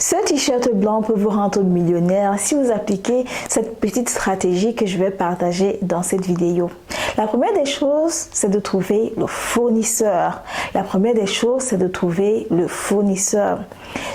Ce t-shirt blanc peut vous rendre millionnaire si vous appliquez cette petite stratégie que je vais partager dans cette vidéo. La première des choses, c'est de trouver le fournisseur.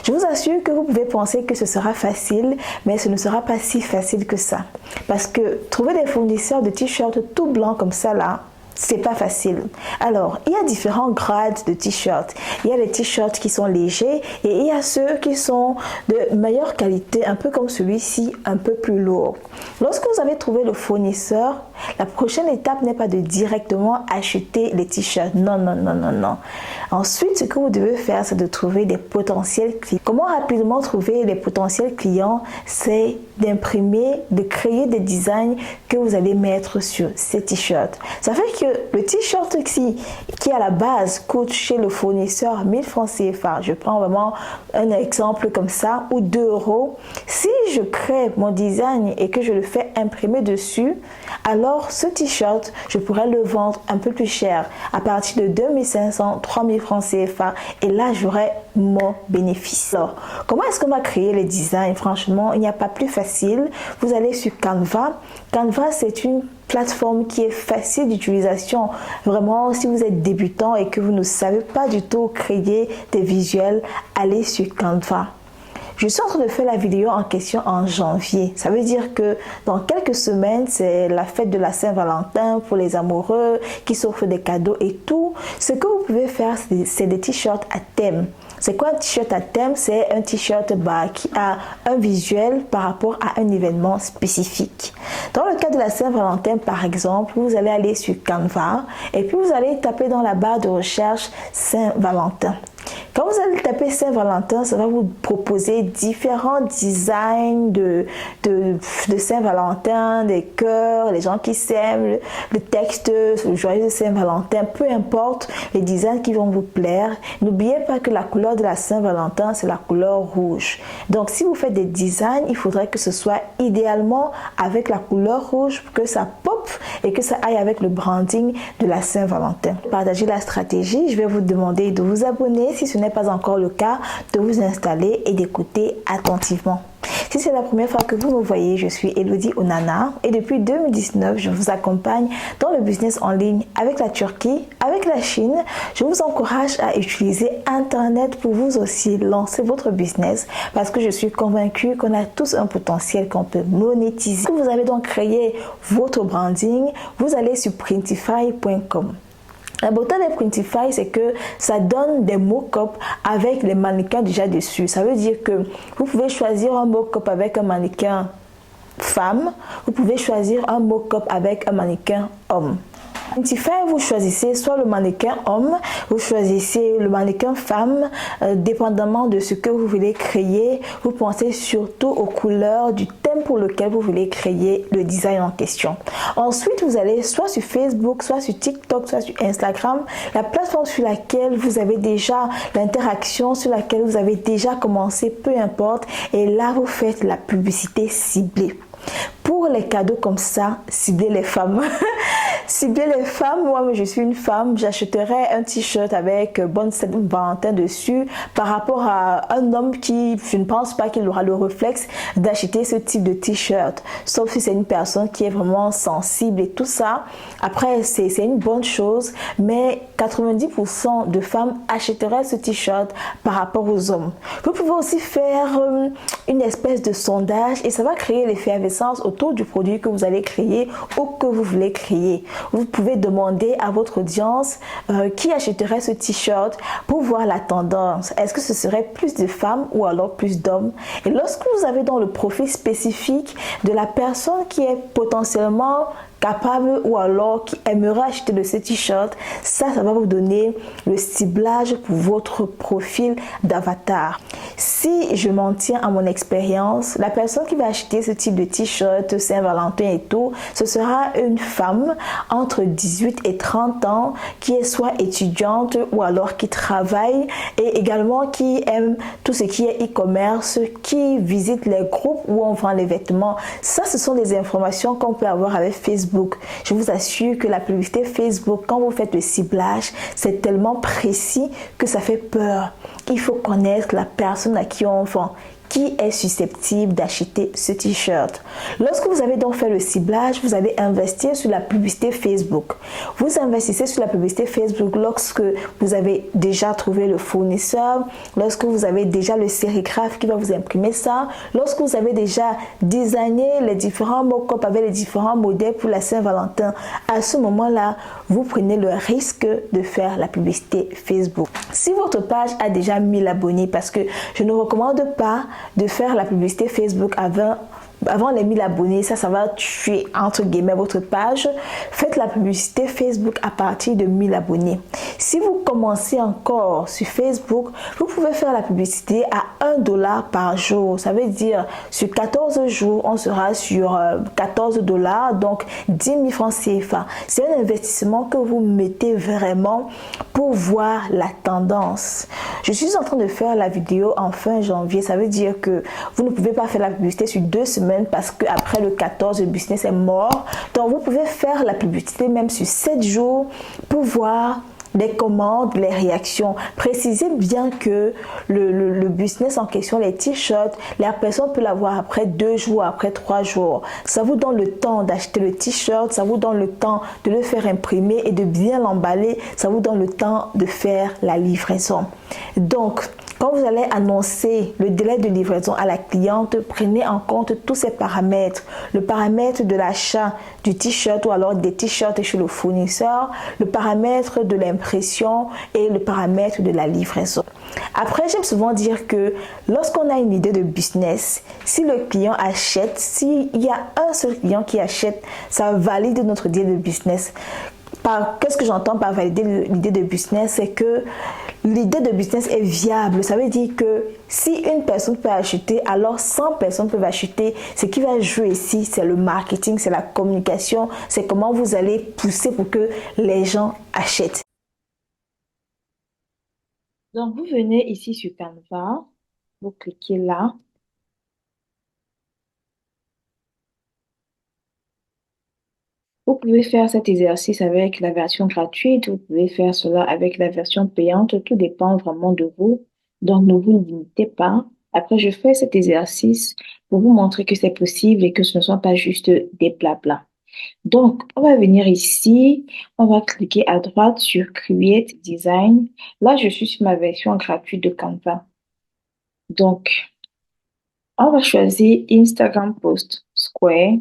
Je vous assure que vous pouvez penser que ce sera facile, mais ce ne sera pas si facile que ça. Parce que trouver des fournisseurs de t-shirts tout blancs comme ça là, c'est pas facile. Alors, il y a différents grades de t-shirts. Il y a les t-shirts qui sont légers et il y a ceux qui sont de meilleure qualité, un peu comme celui-ci, un peu plus lourd. Lorsque vous avez trouvé le fournisseur, la prochaine étape n'est pas de directement acheter les t-shirts. Non. Ensuite, ce que vous devez faire, c'est de trouver des potentiels clients. Comment rapidement trouver les potentiels clients? C'est d'imprimer, de créer des designs que vous allez mettre sur ces t-shirts. Ça fait que le t-shirt qui à la base coûte chez le fournisseur 1000 francs CFA, je prends vraiment un exemple comme ça, ou 2 euros. Si je crée mon design et que je le fais imprimer dessus, alors ce t-shirt, je pourrais le vendre un peu plus cher, à partir de 2500, 3000 francs CFA, et là j'aurai mon bénéfice. Alors, comment est-ce qu'on va créer les designs? Franchement, il n'y a pas plus facile. Vous allez sur Canva. Canva, c'est une plateforme qui est facile d'utilisation. Vraiment, si vous êtes débutant et que vous ne savez pas du tout créer des visuels, allez sur Canva. Je suis en train de faire la vidéo en question en janvier. Ça veut dire que dans quelques semaines, c'est la fête de la Saint-Valentin pour les amoureux qui s'offrent des cadeaux et tout. Ce que vous pouvez faire, c'est des t-shirts à thème. C'est quoi un t-shirt à thème? C'est un t-shirt qui a un visuel par rapport à un événement spécifique. Dans le cas de la Saint-Valentin, par exemple, vous allez aller sur Canva et puis vous allez taper dans la barre de recherche Saint-Valentin. Quand vous allez taper Saint-Valentin, ça va vous proposer différents designs de Saint-Valentin, des cœurs, les gens qui s'aiment, le texte, le joyeux Saint-Valentin, peu importe les designs qui vont vous plaire. N'oubliez pas que la couleur de la Saint-Valentin, c'est la couleur rouge. Donc, si vous faites des designs, il faudrait que ce soit idéalement avec la couleur rouge pour que ça pop et que ça aille avec le branding de la Saint-Valentin. Partagez la stratégie. Je vais vous demander de vous abonner si ce n'est pas encore le cas, de vous installer et d'écouter attentivement. Si c'est la première fois que vous me voyez, je suis Elodie Onana et depuis 2019, je vous accompagne dans le business en ligne avec la Turquie, avec la Chine. Je vous encourage à utiliser Internet pour vous aussi lancer votre business parce que je suis convaincue qu'on a tous un potentiel qu'on peut monétiser. Si vous avez donc créé votre branding, vous allez sur printify.com. La beauté de Printify, c'est que ça donne des mock-ups avec les mannequins déjà dessus. Ça veut dire que vous pouvez choisir un mock-up avec un mannequin femme, vous pouvez choisir un mock-up avec un mannequin homme. Printify, vous choisissez soit le mannequin homme, vous choisissez le mannequin femme, dépendamment de ce que vous voulez créer. Vous pensez surtout aux couleurs du thème pour lequel vous voulez créer le design en question. Ensuite, vous allez soit sur Facebook, soit sur TikTok, soit sur Instagram, la plateforme sur laquelle vous avez déjà l'interaction, sur laquelle vous avez déjà commencé, peu importe. Et là, vous faites la publicité ciblée. Pour les cadeaux comme ça, ciblez les femmes. Ciblez les femmes, moi je suis une femme, j'achèterais un t-shirt avec Bonne Saint-Valentin dessus par rapport à un homme qui, je ne pense pas qu'il aura le réflexe d'acheter ce type de t-shirt, sauf si c'est une personne qui est vraiment sensible et tout ça. Après, c'est une bonne chose, mais 90% de femmes achèteraient ce t-shirt par rapport aux hommes. Vous pouvez aussi faire une espèce de sondage et ça va créer l'effervescence autour du produit que vous allez créer ou que vous voulez créer. Vous pouvez demander à votre audience qui achèterait ce t-shirt pour voir la tendance. Est-ce que ce serait plus de femmes ou alors plus d'hommes? Et lorsque vous avez dans le profil spécifique de la personne qui est potentiellement capable ou alors qui aimerait acheter de ce t-shirt, ça va vous donner le ciblage pour votre profil d'avatar. Si je m'en tiens à mon expérience, la personne qui va acheter ce type de t-shirt Saint-Valentin et tout, ce sera une femme entre 18 et 30 ans qui est soit étudiante ou alors qui travaille et également qui aime tout ce qui est e-commerce, qui visite les groupes où on vend les vêtements. Ça, ce sont des informations qu'on peut avoir avec Facebook. Je vous assure que la publicité Facebook, quand vous faites le ciblage, c'est tellement précis que ça fait peur. Il faut connaître la personne à qui on vend. qui est susceptible d'acheter ce t-shirt. Lorsque vous avez donc fait le ciblage, vous allez investir sur la publicité Facebook. Vous investissez sur la publicité Facebook lorsque vous avez déjà trouvé le fournisseur, lorsque vous avez déjà le sérigraphe qui va vous imprimer ça, lorsque vous avez déjà designé les différents mock-up avec les différents modèles pour la Saint-Valentin. À ce moment-là, vous prenez le risque de faire la publicité Facebook. Si votre page a déjà 1000 abonnés, parce que je ne recommande pas de faire la publicité Facebook avant les 1000 abonnés, ça va tuer entre guillemets votre page. Faites la publicité Facebook à partir de 1000 abonnés. Si vous commencez encore sur Facebook, vous pouvez faire la publicité à 1$ par jour. Ça veut dire sur 14 jours, on sera sur 14$, donc 10 000 francs CFA. C'est un investissement que vous mettez vraiment pour voir la tendance. Je suis en train de faire la vidéo en fin janvier. Ça veut dire que vous ne pouvez pas faire la publicité sur 2 semaines parce qu'après le 14, le business est mort. Donc, vous pouvez faire la publicité même sur 7 jours pour voir les commandes, les réactions. Précisez bien que le business en question, les t-shirts, la personne peut l'avoir après 2 jours, après 3 jours. Ça vous donne le temps d'acheter le t-shirt, ça vous donne le temps de le faire imprimer et de bien l'emballer. Ça vous donne le temps de faire la livraison. Donc, quand vous allez annoncer le délai de livraison à la cliente, prenez en compte tous ces paramètres. Le paramètre de l'achat du t-shirt ou alors des t-shirts chez le fournisseur, le paramètre de l'impression et le paramètre de la livraison. Après, j'aime souvent dire que lorsqu'on a une idée de business, si le client achète, s'il y a un seul client qui achète, ça valide notre idée de business. Qu'est-ce que j'entends par valider l'idée de business? C'est que l'idée de business est viable. Ça veut dire que si une personne peut acheter, alors 100 personnes peuvent acheter. Ce qui va jouer ici, c'est le marketing, c'est la communication, c'est comment vous allez pousser pour que les gens achètent. Donc, vous venez ici sur Canva, vous cliquez là. Vous pouvez faire cet exercice avec la version gratuite, vous pouvez faire cela avec la version payante, tout dépend vraiment de vous. Donc, ne vous limitez pas. Après, je fais cet exercice pour vous montrer que c'est possible et que ce ne sont pas juste des blabla. Donc, on va venir ici, on va cliquer à droite sur Create Design. Là, je suis sur ma version gratuite de Canva. Donc, on va choisir Instagram Post Square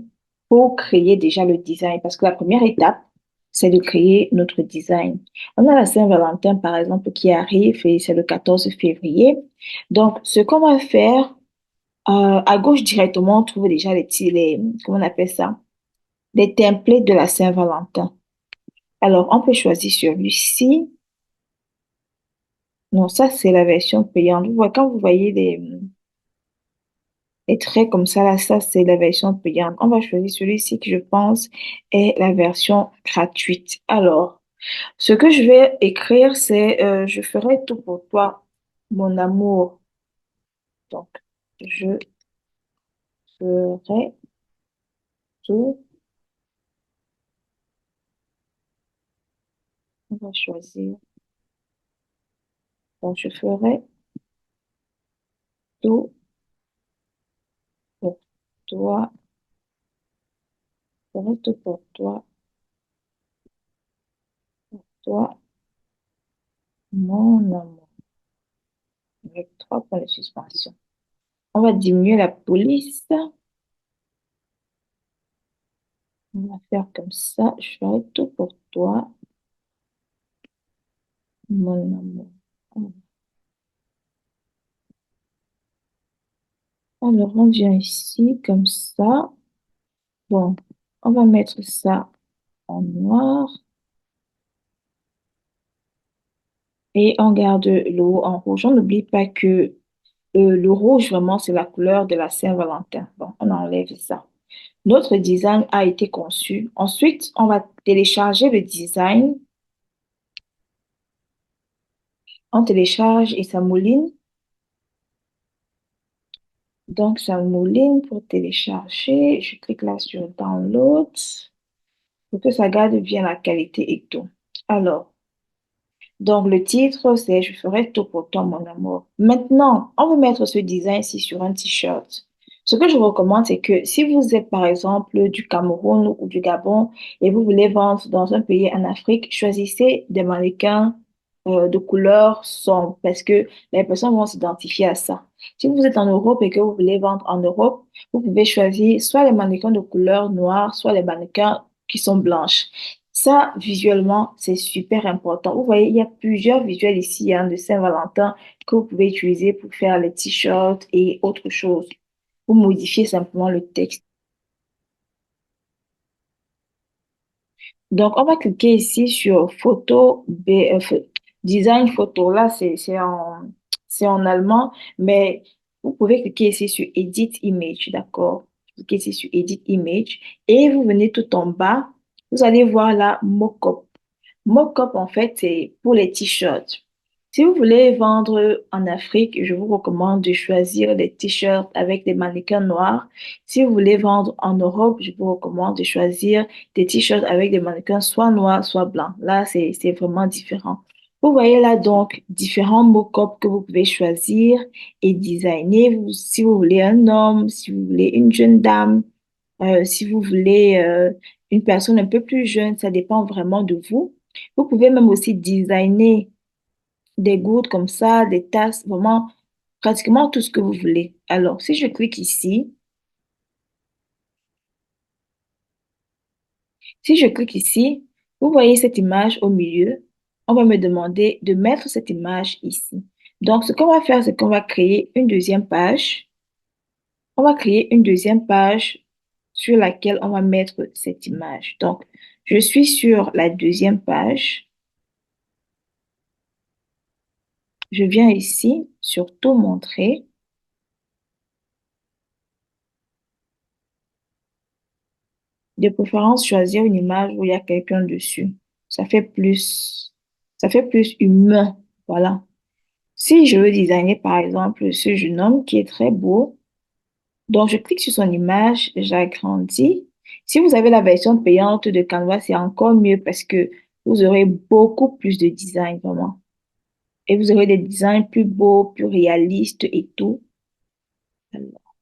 pour créer déjà le design. Parce que la première étape, c'est de créer notre design. On a la Saint-Valentin, par exemple, qui arrive et c'est le 14 février. Donc, ce qu'on va faire, à gauche directement, on trouve déjà comment on appelle ça? Les templates de la Saint-Valentin. Alors, on peut choisir celui-ci. Non, ça, c'est la version payante. Quand vous voyez les traits comme ça, là, ça, c'est la version payante. On va choisir celui-ci qui, je pense, est la version gratuite. Alors, ce que je vais écrire, c'est je ferai tout pour toi, mon amour. Donc, je ferai tout. On va choisir. Donc, je ferai tout pour toi. Je ferai tout pour toi, toi, mon amour. Avec 3 points de suspension. On va diminuer la police. On va faire comme ça. Je ferai tout pour toi, mon amour. Alors, on vient ici comme ça. Bon, on va mettre ça en noir. Et on garde le haut en rouge. On n'oublie pas que le rouge, vraiment, c'est la couleur de la Saint-Valentin. Bon, on enlève ça. Notre design a été conçu. Ensuite, on va télécharger le design. On télécharge et ça mouline. Donc, ça mouline pour télécharger. Je clique là sur Download pour que ça garde bien la qualité et tout. Alors, Donc, le titre, c'est Je ferai tout pour toi, mon amour. Maintenant, on va mettre ce design ici sur un t-shirt. Ce que je vous recommande, c'est que si vous êtes, par exemple, du Cameroun ou du Gabon et vous voulez vendre dans un pays en Afrique, choisissez des mannequins de couleur sombre parce que les personnes vont s'identifier à ça. Si vous êtes en Europe et que vous voulez vendre en Europe, vous pouvez choisir soit les mannequins de couleur noire, soit les mannequins qui sont blanches. Ça, visuellement, c'est super important. Vous voyez, il y a plusieurs visuels ici hein, de Saint-Valentin que vous pouvez utiliser pour faire les t-shirts et autre chose. Vous modifiez simplement le texte. Donc, on va cliquer ici sur design photo. Là, c'est en allemand, mais vous pouvez cliquer ici sur Edit Image, d'accord? Cliquez ici sur Edit Image et vous venez tout en bas. Vous allez voir là, Mockup. Mock-up, en fait, c'est pour les t-shirts. Si vous voulez vendre en Afrique, je vous recommande de choisir des t-shirts avec des mannequins noirs. Si vous voulez vendre en Europe, je vous recommande de choisir des t-shirts avec des mannequins soit noirs, soit blancs. Là, c'est vraiment différent. Vous voyez là donc différents mock-ups que vous pouvez choisir et designer. Si vous voulez un homme, si vous voulez une jeune dame, si vous voulez une personne un peu plus jeune, ça dépend vraiment de vous. Vous pouvez même aussi designer des gouttes comme ça, des tasses, vraiment pratiquement tout ce que vous voulez. Alors, si je clique ici, si je clique ici, vous voyez cette image au milieu. On va me demander de mettre cette image ici. Donc, ce qu'on va faire, c'est qu'on va créer une deuxième page. On va créer une deuxième page sur laquelle on va mettre cette image. Donc, je suis sur la deuxième page. Je viens ici sur tout montrer. De préférence, choisir une image où il y a quelqu'un dessus. Ça fait plus, ça fait plus humain. Voilà. Si je veux designer, par exemple, ce jeune homme qui est très beau, donc je clique sur son image, j'agrandis. Si vous avez la version payante de Canva, c'est encore mieux parce que vous aurez beaucoup plus de design, vraiment. Et vous aurez des designs plus beaux, plus réalistes et tout. Alors,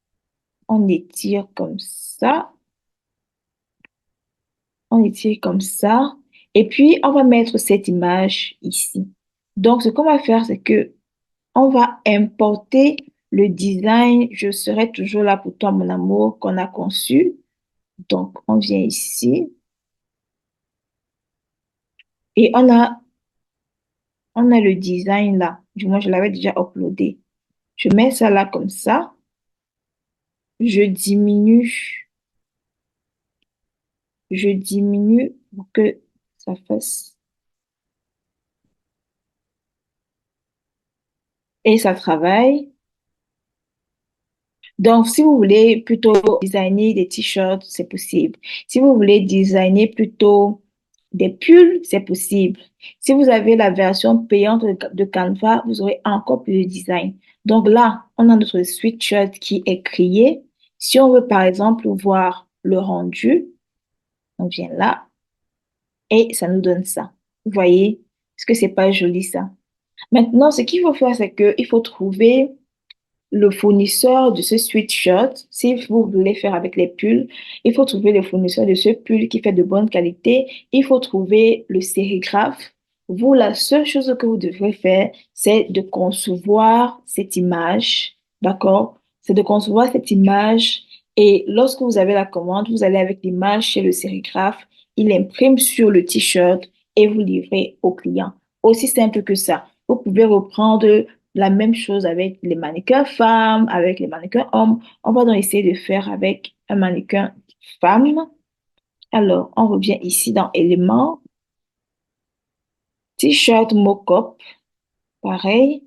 on étire comme ça. On étire comme ça. Et puis, on va mettre cette image ici. Donc, ce qu'on va faire, c'est que on va importer le design Je serai toujours là pour toi, mon amour, qu'on a conçu. Donc, on vient ici et on a le design là. Du moins, je l'avais déjà uploadé. Je mets ça là comme ça. Je diminue, je diminue pour que ça fasse et ça travaille. Donc, si vous voulez plutôt designer des t-shirts, c'est possible. Si vous voulez designer plutôt des pulls, c'est possible. Si vous avez la version payante de Canva, vous aurez encore plus de design. Donc là, on a notre sweatshirt qui est créé. Si on veut, par exemple, voir le rendu, on vient là et ça nous donne ça. Vous voyez? Est-ce que c'est pas joli ça? Maintenant, ce qu'il faut faire, c'est qu'il faut trouver le fournisseur de ce sweatshirt, si vous voulez faire avec les pulls, il faut trouver le fournisseur de ce pull qui fait de bonne qualité. Il faut trouver le sérigraphe. Vous, la seule chose que vous devrez faire, c'est de concevoir cette image. D'accord? C'est de concevoir cette image. Et lorsque vous avez la commande, vous allez avec l'image chez le sérigraphe. Il imprime sur le t-shirt et vous livrez au client. Aussi simple que ça. Vous pouvez reprendre la même chose avec les mannequins femmes, avec les mannequins hommes. On va donc essayer de faire avec un mannequin femme. Alors, on revient ici dans éléments, t-shirt mock-up, pareil.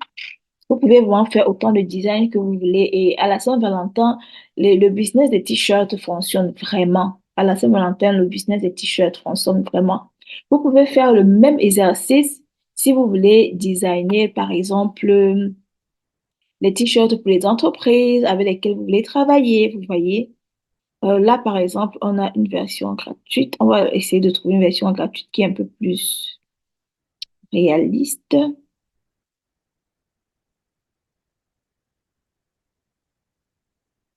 Vous pouvez vraiment faire autant de design que vous voulez. Et à la Saint-Valentin, le business des t-shirts fonctionne vraiment. À la Saint-Valentin, le business des t-shirts fonctionne vraiment. Vous pouvez faire le même exercice si vous voulez designer, par exemple, les t-shirts pour les entreprises avec lesquelles vous voulez travailler, vous voyez. Là, par exemple, on a une version gratuite. On va essayer de trouver une version gratuite qui est un peu plus réaliste.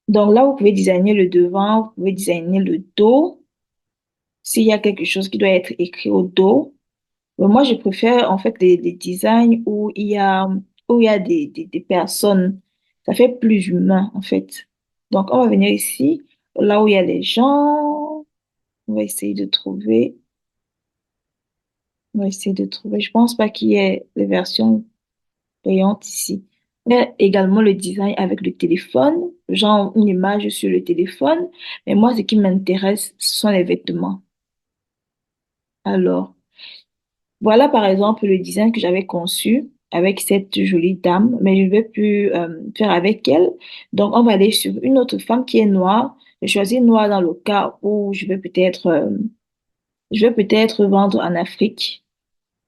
Donc là, vous pouvez designer le devant, vous pouvez designer le dos. S'il y a quelque chose qui doit être écrit au dos. Mais moi, je préfère en fait des designs où il y a des personnes. Ça fait plus humain en fait. Donc, on va venir ici, là où il y a les gens. On va essayer de trouver. On va essayer de trouver. Je pense pas qu'il y ait les versions payantes ici. Il y a également le design avec le téléphone, genre une image sur le téléphone. Mais moi, ce qui m'intéresse, ce sont les vêtements. Alors, voilà par exemple le design que j'avais conçu avec cette jolie dame, mais je ne vais plus faire avec elle. Donc, on va aller sur une autre femme qui est noire. Je choisis noire dans le cas où je vais peut-être vendre en Afrique.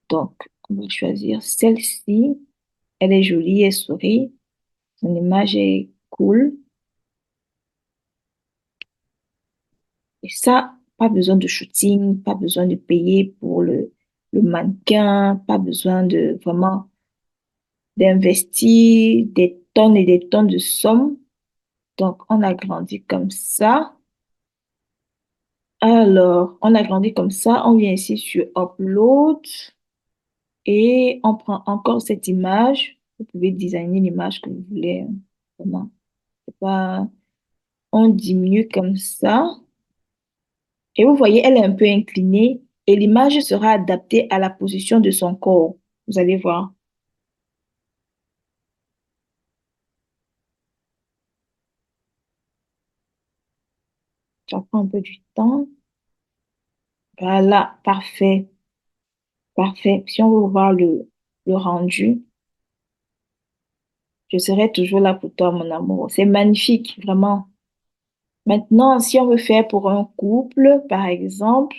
Donc, on va choisir celle-ci. Elle est jolie, elle sourit. Son image est cool. Et ça, pas besoin de shooting, pas besoin de payer pour le mannequin, pas besoin de vraiment d'investir des tonnes et des tonnes de sommes. Donc, on a grandi comme ça. Alors, on a grandi comme ça. On vient ici sur Upload et on prend encore cette image. Vous pouvez designer l'image que vous voulez, hein. Vraiment. C'est pas... On diminue comme ça. Et vous voyez, elle est un peu inclinée et l'image sera adaptée à la position de son corps. Vous allez voir. Ça prend un peu du temps. Voilà, parfait, parfait. Si on veut voir le rendu, je serai toujours là pour toi, mon amour. C'est magnifique, vraiment. Maintenant, si on veut faire pour un couple, par exemple,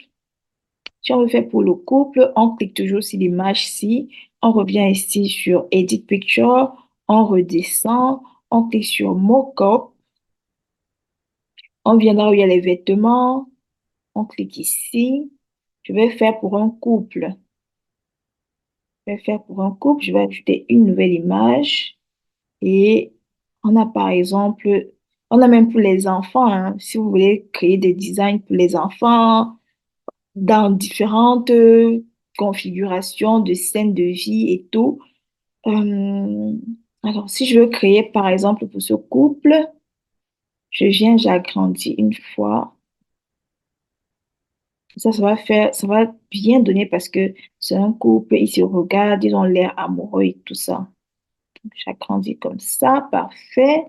si on veut faire pour le couple, on clique toujours sur l'image-ci. On revient ici sur Edit Picture. On redescend. On clique sur Mockup. On vient là où il y a les vêtements. On clique ici. Je vais faire pour un couple. Je vais faire pour un couple. Je vais ajouter une nouvelle image. Et on a par exemple, on a même pour les enfants, hein. Si vous voulez créer des designs pour les enfants dans différentes configurations de scènes de vie et tout. Euh, alors, si je veux créer par exemple pour ce couple, je viens, j'agrandis une fois. Ça va faire, ça va bien donner parce que c'est un couple, ils se regardent, ils ont l'air amoureux et tout ça. Donc, j'agrandis comme ça, parfait.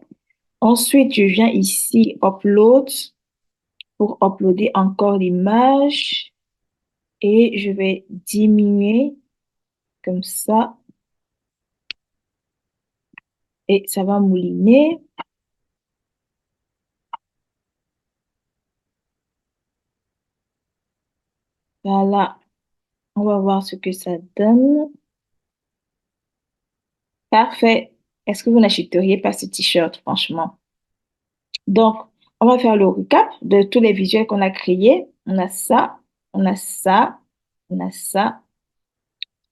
Ensuite, je viens ici, upload, pour uploader encore l'image et je vais diminuer comme ça et ça va mouliner. Voilà, on va voir ce que ça donne. Parfait. Est-ce que vous n'achèteriez pas ce t-shirt, franchement? Donc, on va faire le recap de tous les visuels qu'on a créés. On a ça, on a ça, on a ça.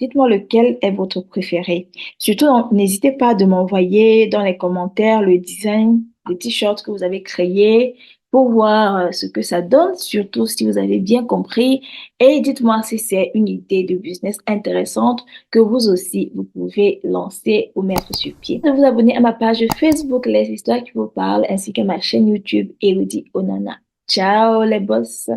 Dites-moi lequel est votre préféré. Surtout, n'hésitez pas de m'envoyer dans les commentaires le design des t-shirts que vous avez créé pour voir ce que ça donne, surtout si vous avez bien compris. Et dites-moi si c'est une idée de business intéressante que vous aussi, vous pouvez lancer ou mettre sur pied. De vous abonner à ma page Facebook Les Histoires qui vous parlent ainsi qu'à ma chaîne YouTube Elodie Onana. Ciao les boss!